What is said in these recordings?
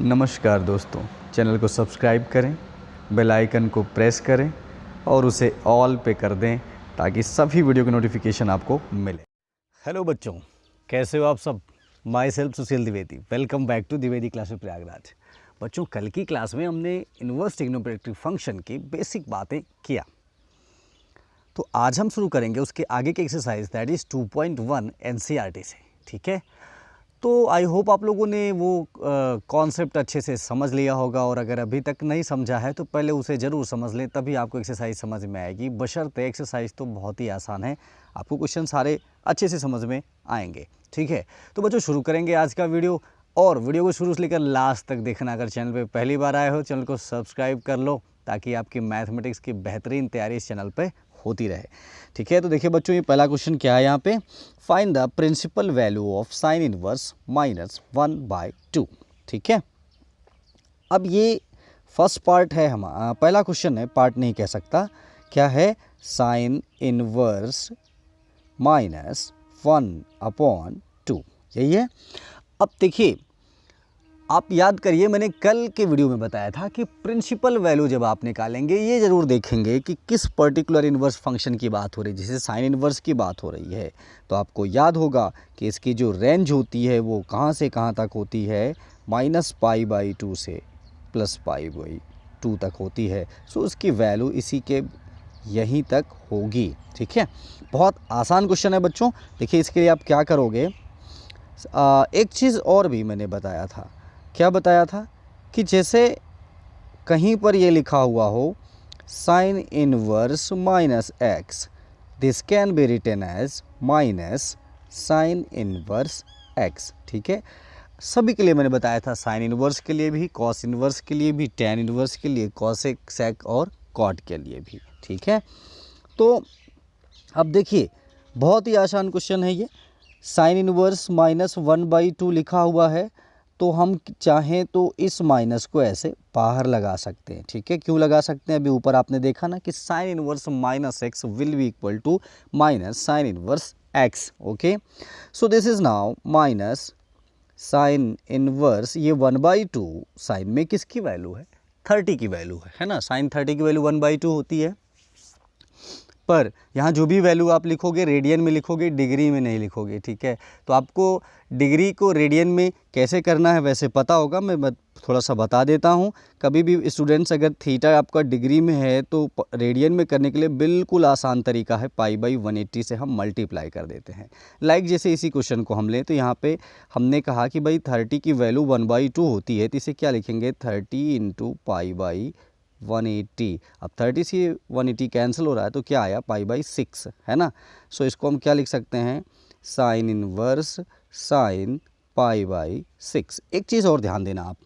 नमस्कार दोस्तों, चैनल को सब्सक्राइब करें, बेल आइकन को प्रेस करें और उसे ऑल पे कर दें ताकि सभी वीडियो की नोटिफिकेशन आपको मिले। हेलो बच्चों, कैसे हो आप सब। Myself Sushil Dwivedi, welcome back to Dwivedi class में प्रयागराज। बच्चों, कल की क्लास में हमने इन्वर्स ट्रिग्नोमेट्रिक फंक्शन की बेसिक बातें किया, तो आज हम शुरू करेंगे उसके आगे की एक्सरसाइज दैट इज़ 2.1 एनसीईआरटी से। ठीक है, तो आई होप आप लोगों ने वो कॉन्सेप्ट अच्छे से समझ लिया होगा, और अगर अभी तक नहीं समझा है तो पहले उसे ज़रूर समझ लें, तभी आपको एक्सरसाइज समझ में आएगी। बशर्ते एक्सरसाइज तो बहुत ही आसान है, आपको क्वेश्चन सारे अच्छे से समझ में आएंगे। ठीक है, तो बच्चों शुरू करेंगे आज का वीडियो, और वीडियो को शुरू से लेकर लास्ट तक देखना। अगर चैनल पर पहली बार आए हो, चैनल को सब्सक्राइब कर लो ताकि आपकी मैथमेटिक्स की बेहतरीन तैयारी इस चैनल पर होती रहे। ठीक है, तो देखिए बच्चों, ये पहला क्वेश्चन क्या है यहाँ पे, find the principal value of sine inverse -1/2। ठीक है, अब ये फर्स्ट पार्ट है, हमारा पहला क्वेश्चन है, पार्ट नहीं कह सकता। क्या है, साइन इनवर्स -1/2, यही है। अब देखिए, आप याद करिए, मैंने कल के वीडियो में बताया था कि प्रिंसिपल वैल्यू जब आप निकालेंगे, ये ज़रूर देखेंगे कि किस पर्टिकुलर इन्वर्स फंक्शन की बात हो रही है। जैसे साइन इन्वर्स की बात हो रही है तो आपको याद होगा कि इसकी जो रेंज होती है वो कहाँ से कहाँ तक होती है, -π/2 से +π/2 तक होती है। सो उसकी वैल्यू इसी के यहीं तक होगी। ठीक है, बहुत आसान क्वेश्चन है बच्चों। देखिए, इसके लिए आप क्या करोगे, एक चीज़ और भी मैंने बताया था। क्या बताया था कि जैसे कहीं पर ये लिखा हुआ हो sine inverse -x, this can be written as minus sine inverse x। ठीक है, सभी के लिए मैंने बताया था, साइन इनवर्स के लिए भी, कॉस इनवर्स के लिए भी, टैन इनवर्स के लिए, कॉसेक, सेक और कॉट के लिए भी। ठीक है, तो अब देखिए, बहुत ही आसान क्वेश्चन है ये। साइन इनवर्स -1/2 लिखा हुआ है, तो हम चाहें तो इस माइनस को ऐसे बाहर लगा सकते हैं। ठीक है, क्यों लगा सकते हैं, अभी ऊपर आपने देखा ना कि sine inverse -x will be equal to minus sine inverse x। Okay, so this is now minus sine inverse, ये 1/2 साइन में किसकी वैल्यू है, 30 की वैल्यू है ना। साइन 30 की वैल्यू 1/2 होती है, पर यहाँ जो भी वैल्यू आप लिखोगे रेडियन में लिखोगे, डिग्री में नहीं लिखोगे। ठीक है, तो आपको डिग्री को रेडियन में कैसे करना है वैसे पता होगा, मैं थोड़ा सा बता देता हूँ। कभी भी स्टूडेंट्स, अगर थीटा आपका डिग्री में है तो रेडियन में करने के लिए बिल्कुल आसान तरीका है, π/180 से हम मल्टीप्लाई कर देते हैं। लाइक जैसे इसी क्वेश्चन को हम लें तो यहाँ पे हमने कहा कि भाई 30 की वैल्यू 1/2 होती है, तो इसे क्या लिखेंगे, 30 × π/180। अब 30 से 180 कैंसिल हो रहा है तो क्या आया, π/6 है ना। सो इसको हम क्या लिख सकते हैं, साइन इनवर्स साइन π/6। एक चीज़ और ध्यान देना आप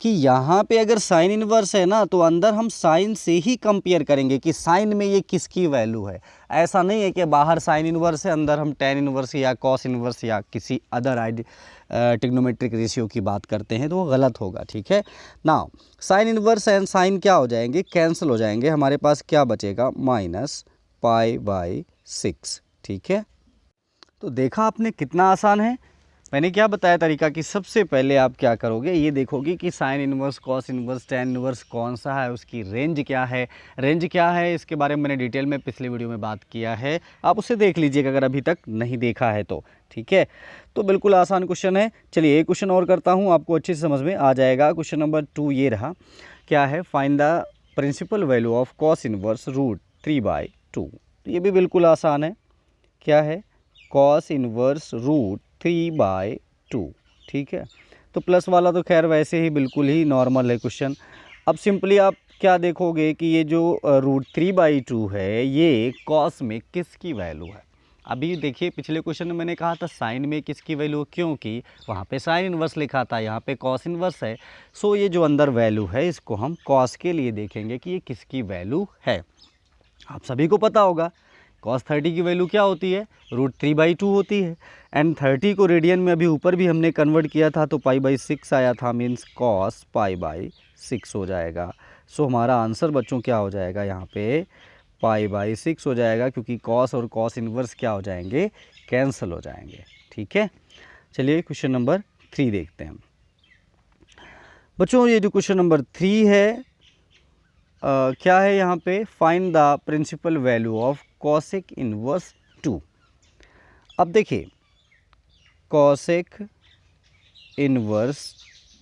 कि यहाँ पे अगर साइन इनवर्स है ना, तो अंदर हम साइन से ही कंपेयर करेंगे कि साइन में ये किसकी वैल्यू है। ऐसा नहीं है कि बाहर साइन इनवर्स है, अंदर हम टैन इनवर्स या कॉस इनवर्स या किसी अदर ट्रिग्नोमेट्रिक रेशियो की बात करते हैं, तो वो गलत होगा। ठीक है, now sine inverse and sine क्या हो जाएंगे, कैंसिल हो जाएंगे। हमारे पास क्या बचेगा, -π/6। ठीक है, तो देखा आपने कितना आसान है। मैंने क्या बताया तरीका कि सबसे पहले आप क्या करोगे, ये देखोगे कि sine inverse, cos inverse, tan inverse कौन सा है, उसकी रेंज क्या है। रेंज क्या है इसके बारे में मैंने डिटेल में पिछले वीडियो में बात किया है, आप उसे देख लीजिएगा अगर अभी तक नहीं देखा है तो। ठीक है, तो बिल्कुल आसान क्वेश्चन है। चलिए एक क्वेश्चन और करता हूँ, आपको अच्छे से समझ में आ जाएगा। क्वेश्चन नंबर 2 ये रहा, क्या है, find the principal value of cos inverse √3/2। ये भी बिल्कुल आसान है। क्या है, कॉस इनवर्स √3/2। ठीक है, तो प्लस वाला तो खैर वैसे ही बिल्कुल ही नॉर्मल है क्वेश्चन। अब सिंपली आप क्या देखोगे कि ये जो √3/2 है, ये कॉस में किसकी वैल्यू है। अभी देखिए, पिछले क्वेश्चन में मैंने कहा था साइन में किसकी वैल्यू, क्योंकि वहाँ पे साइन इनवर्स लिखा था, यहाँ पे कॉस इनवर्स है। सो ये जो अंदर वैल्यू है, इसको हम कॉस के लिए देखेंगे कि ये किसकी वैल्यू है। आप सभी को पता होगा cos 30 की वैल्यू क्या होती है, √3/2 होती है। एंड 30 को रेडियन में अभी ऊपर भी हमने कन्वर्ट किया था तो π/6 आया था, मीन्स cos π/6 हो जाएगा। सो हमारा आंसर बच्चों क्या हो जाएगा, यहाँ पे π/6 हो जाएगा, क्योंकि cos और cos इनवर्स क्या हो जाएंगे, कैंसिल हो जाएंगे। ठीक है, चलिए क्वेश्चन नंबर 3 देखते हैं। बच्चों ये जो क्वेश्चन नंबर 3 है, क्या है यहाँ पे, find the principal value of cosec inverse 2। अब देखिए कॉसेक इनवर्स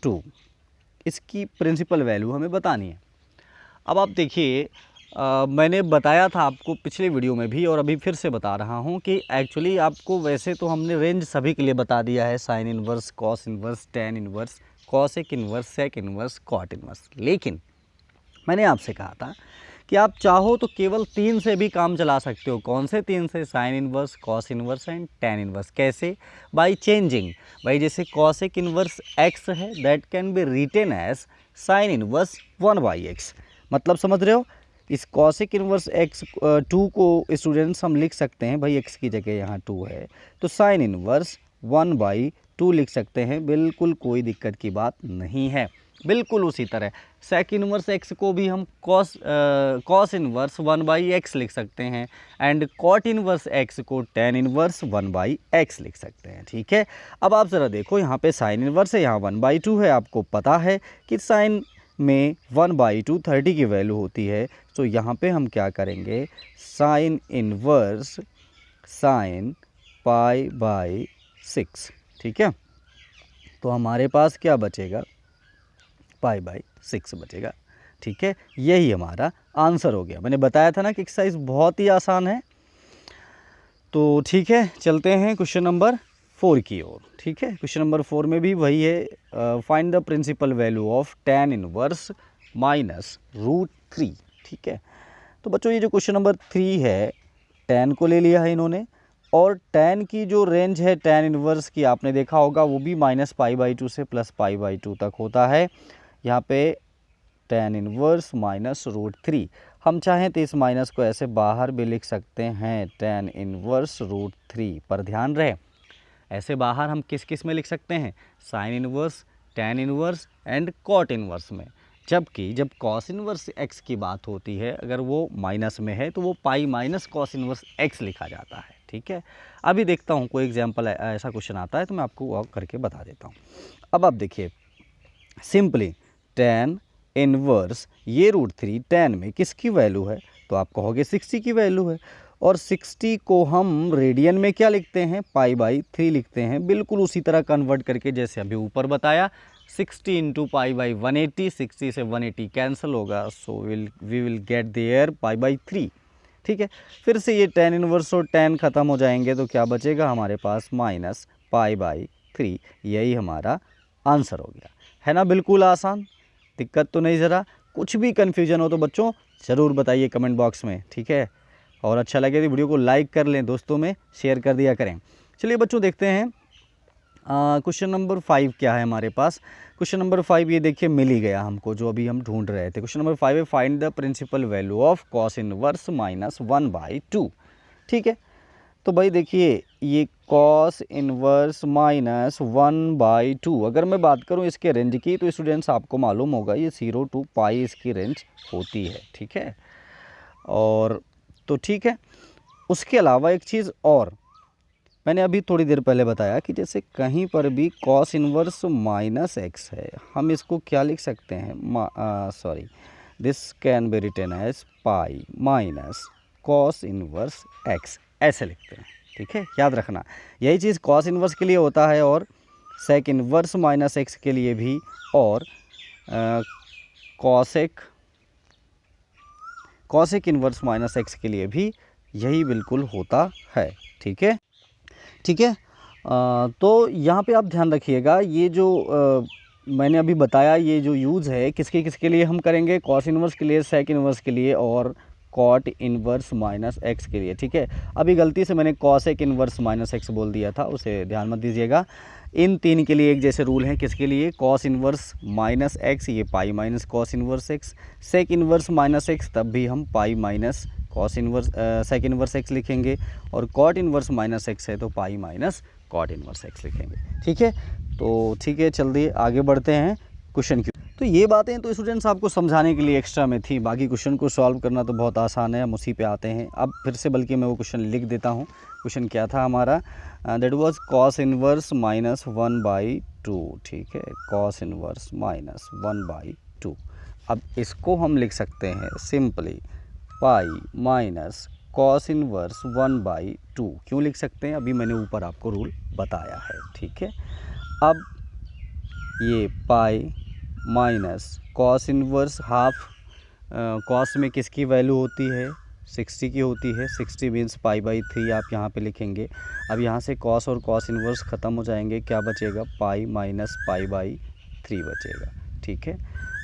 2, इसकी प्रिंसिपल वैल्यू हमें बतानी है। अब आप देखिए मैंने बताया था आपको पिछले वीडियो में भी और अभी फिर से बता रहा हूँ कि एक्चुअली आपको वैसे तो हमने रेंज सभी के लिए बता दिया है, sine inverse, cos inverse, tan inverse, cosec inverse, sec inverse, cot inverse. लेकिन मैंने आपसे कहा था कि आप चाहो तो केवल 3 से भी काम चला सकते हो। कौन से 3 से? Sine inverse, cos inverse and tan inverse. कैसे? By changing. भाई जैसे कॉसेक इनवर्स x है, that can be written as sine inverse 1/x। मतलब समझ रहे हो? इस कॉसेक इनवर्स x 2 को स्टूडेंट्स हम लिख सकते हैं, भाई x की जगह यहाँ 2 है तो साइन इनवर्स 1/2 लिख सकते हैं, बिल्कुल कोई दिक्कत की बात नहीं है। बिल्कुल उसी तरह सेक इनवर्स x को भी हम कॉस इनवर्स 1/x लिख सकते हैं एंड कॉट इनवर्स x को टेन इनवर्स 1/x लिख सकते हैं। ठीक है, अब आप ज़रा देखो यहाँ पे साइन इनवर्स है, यहाँ 1/2 है। आपको पता है कि साइन में 1/2 30 की वैल्यू होती है, तो यहाँ पे हम क्या करेंगे, साइन इनवर्स साइन π/6। ठीक है, तो हमारे पास क्या बचेगा, π/6 बचेगा। ठीक है, यही हमारा आंसर हो गया। मैंने बताया था ना कि एक्सरसाइज बहुत ही आसान है। तो ठीक है, चलते हैं क्वेश्चन नंबर 4 की ओर। ठीक है, क्वेश्चन नंबर 4 में भी वही है, find the principal value of tan inverse -√3। ठीक है, तो बच्चों ये जो क्वेश्चन नंबर 3 है, tan को ले लिया है इन्होंने और tan की जो रेंज है tan इनवर्स की आपने देखा होगा वो भी -π/2 से +π/2 तक होता है। यहाँ पे tan इनवर्स -√3, हम चाहें तो इस माइनस को ऐसे बाहर भी लिख सकते हैं, tan इनवर्स √3। पर ध्यान रहे ऐसे बाहर हम किस किस में लिख सकते हैं, sine inverse, tan inverse and cot inverse में। जबकि जब कॉस इनवर्स x की बात होती है, अगर वो माइनस में है तो वो π- कॉस इनवर्स x लिखा जाता है। ठीक है, अभी देखता हूँ कोई एग्जाम्पल ऐसा क्वेश्चन आता है तो मैं आपको वो करके बता देता हूँ। अब आप देखिए सिंपली tan इनवर्स ये √3 tan में किसकी वैल्यू है, तो आप कहोगे 60 की वैल्यू है। और 60 को हम रेडियन में क्या लिखते हैं, π/3 लिखते हैं, बिल्कुल उसी तरह कन्वर्ट करके जैसे अभी ऊपर बताया। 60 × π/180, 60 से 180 कैंसिल होगा, so we will get there π/3। ठीक है, फिर से ये tan इनवर्स और tan ख़त्म हो जाएंगे तो क्या बचेगा हमारे पास, -π/3। यही हमारा आंसर हो गया, है ना। बिल्कुल आसान, दिक्कत तो नहीं। ज़रा कुछ भी कन्फ्यूजन हो तो बच्चों ज़रूर बताइए कमेंट बॉक्स में। ठीक है, और अच्छा लगे तो वीडियो को लाइक कर लें, दोस्तों में शेयर कर दिया करें। चलिए बच्चों देखते हैं क्वेश्चन नंबर 5 क्या है हमारे पास। क्वेश्चन नंबर 5 ये देखिए मिल ही गया हमको, जो अभी हम ढूंढ रहे थे। क्वेश्चन नंबर 5 है, find the principal value of cos inverse -1/2। ठीक है, तो भाई देखिए ये कॉस इनवर्स -1/2, अगर मैं बात करूं इसके रेंज की तो स्टूडेंट्स आपको मालूम होगा ये 0 to π इसकी रेंज होती है। ठीक है, और तो ठीक है, उसके अलावा एक चीज़ और मैंने अभी थोड़ी देर पहले बताया कि जैसे कहीं पर भी कॉस इनवर्स -x है, हम इसको क्या लिख सकते हैं, this can be written as π cos inverse x, ऐसे लिखते हैं। ठीक है, याद रखना यही चीज़ कॉस इनवर्स के लिए होता है और सेक इनवर्स -x के लिए भी, और कॉसेक इनवर्स -x के लिए भी यही बिल्कुल होता है। ठीक है, ठीक है, तो यहाँ पे आप ध्यान रखिएगा, ये जो मैंने अभी बताया ये जो यूज़ है किसके किसके लिए हम करेंगे, कॉस इनवर्स के लिए, सेक इनवर्स के लिए और कॉट इनवर्स -x के लिए। ठीक है, अभी गलती से मैंने कॉसेक इनवर्स -x बोल दिया था, उसे ध्यान मत दीजिएगा। इन तीन के लिए एक जैसे रूल हैं, किसके लिए, कॉस इनवर्स -x ये π- cos inverse x, sec inverse -x तब भी हम π- cos inverse sec inverse x लिखेंगे, और कॉट इनवर्स -x है तो π- कॉट इनवर्स x लिखेंगे। ठीक है, तो ठीक है जल्दी आगे बढ़ते हैं क्वेश्चन की। तो ये बातें तो स्टूडेंट्स आपको समझाने के लिए एक्स्ट्रा में थी, बाकी क्वेश्चन को सॉल्व करना तो बहुत आसान है, हम उसी पे आते हैं। अब फिर से बल्कि मैं वो क्वेश्चन लिख देता हूँ। क्वेश्चन क्या था हमारा, दैट वाज कॉस इनवर्स -1/2 2, ठीक है, कॉस इनवर्स माइनस 1/2। अब इसको हम लिख सकते हैं simply pi minus cos inverse 1/2। क्यों लिख सकते हैं, अभी मैंने ऊपर आपको रूल बताया है, ठीक है। अब ये pi minus cos inverse half, cos में किसकी वैल्यू होती है, 60 की होती है, 60 मीन्स π/3 आप यहाँ पे लिखेंगे। अब यहाँ से कॉस और कॉस इनवर्स ख़त्म हो जाएंगे, क्या बचेगा, पाई माइनस π/3 बचेगा, ठीक है।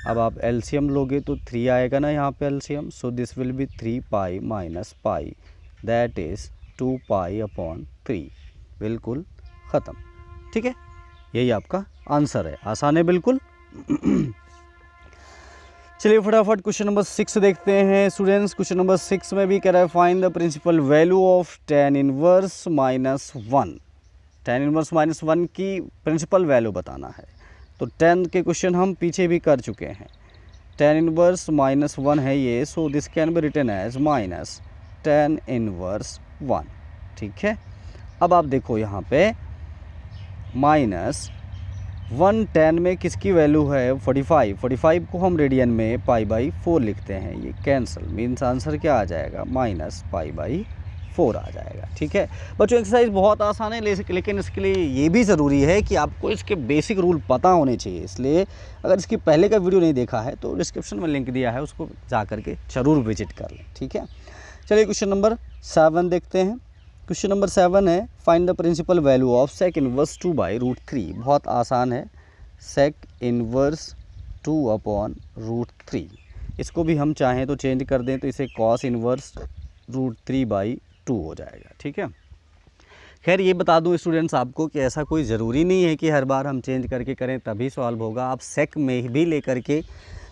अब आप एलसीएम लोगे तो 3 आएगा ना यहाँ पे LCM, so this will be 3π minus pi, that is 2π/3, बिल्कुल ख़त्म, ठीक है। यही आपका आंसर है, आसान है बिल्कुल। चलिए फटाफट क्वेश्चन नंबर 6 देखते हैं स्टूडेंट्स। क्वेश्चन नंबर 6 में भी कह रहा है find the principal value of tan inverse -1। tan inverse -1 की प्रिंसिपल वैल्यू बताना है। तो tan के क्वेश्चन हम पीछे भी कर चुके हैं। tan इनवर्स -1 है ये, so this can be written as minus tan inverse 1, ठीक है। अब आप देखो यहाँ पे -1 tan में किसकी वैल्यू है, 45 को हम रेडियन में π/4 लिखते हैं, ये कैंसिल, मीन्स आंसर क्या आ जाएगा, -π/4 आ जाएगा, ठीक है। बच्चों एक्सरसाइज बहुत आसान है, लेकिन इसके लिए ये भी ज़रूरी है कि आपको इसके बेसिक रूल पता होने चाहिए। इसलिए अगर इसकी पहले का वीडियो नहीं देखा है तो डिस्क्रिप्शन में लिंक दिया है, उसको जा करके ज़रूर विजिट कर लें, ठीक है। चलिए क्वेश्चन नंबर 7 देखते हैं। क्वेश्चन नंबर 7 है find the principal value of sec inverse 2/√3। बहुत आसान है, सेक इनवर्स 2/√3। इसको भी हम चाहें तो चेंज कर दें तो इसे कॉस इनवर्स √3/2 हो जाएगा, ठीक है। खैर ये बता दूं स्टूडेंट्स आपको कि ऐसा कोई ज़रूरी नहीं है कि हर बार हम चेंज करके करें तभी सॉल्व होगा। आप सेक में भी लेकर के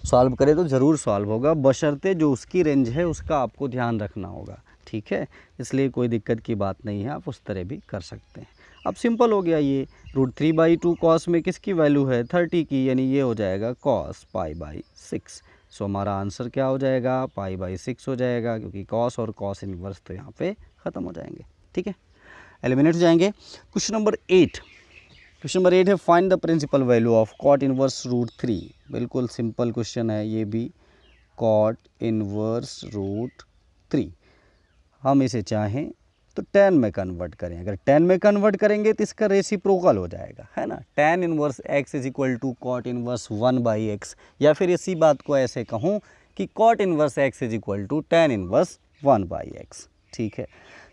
सॉल्व करें तो ज़रूर सॉल्व होगा, बशर्ते जो उसकी रेंज है उसका आपको ध्यान रखना होगा, ठीक है। इसलिए कोई दिक्कत की बात नहीं है, आप उस तरह भी कर सकते हैं। अब सिंपल हो गया, ये √3/2 कॉस में किसकी वैल्यू है, 30 की, यानी ये हो जाएगा कॉस π/6। सो हमारा आंसर क्या हो जाएगा, π/6 हो जाएगा, क्योंकि कॉस और कॉस इनवर्स तो यहाँ पे ख़त्म हो जाएंगे, ठीक है, एलिमिनेट हो जाएंगे। क्वेश्चन नंबर 8 है find the principal value of cot inverse √3। बिल्कुल सिंपल क्वेश्चन है ये भी, कॉट इनवर्स √3। हम इसे चाहें तो tan में कन्वर्ट करें, अगर tan में कन्वर्ट करेंगे तो इसका रेसिप्रोकल हो जाएगा, है ना, tan inverse x is equal to cot inverse 1/x, या फिर इसी बात को ऐसे कहूँ कि cot inverse x is equal to tan inverse 1/x, ठीक है।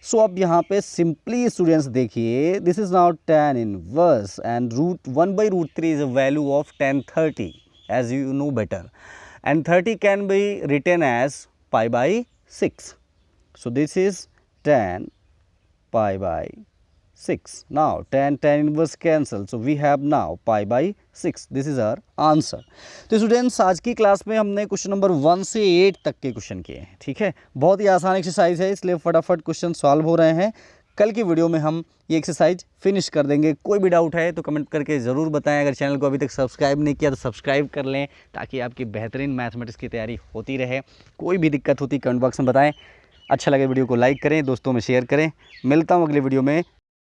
सो अब यहाँ पे सिंपली स्टूडेंट्स देखिए, this is now tan inverse and √1/√3 is a value of tan 30 as you know better, and 30 can be written as π/6। So this is tan π/6. Now tan inverse cancel, so we have now π/6. This is our answer. तो students आज की class में हमने question number 1 से 8 तक के question किए हैं, ठीक है। बहुत ही आसान एक्सरसाइज है, इसलिए फटाफट क्वेश्चन सॉल्व हो रहे हैं। कल की वीडियो में हम ये एक्सरसाइज फिनिश कर देंगे। कोई भी डाउट है तो कमेंट करके ज़रूर बताएं। अगर चैनल को अभी तक सब्सक्राइब नहीं किया तो सब्सक्राइब कर लें, ताकि आपकी बेहतरीन मैथमेटिक्स की तैयारी होती रहे। कोई भी दिक्कत होती कमेंट बॉक्स में बताएं। अच्छा लगे वीडियो को लाइक करें, दोस्तों में शेयर करें। मिलता हूँ अगले वीडियो में।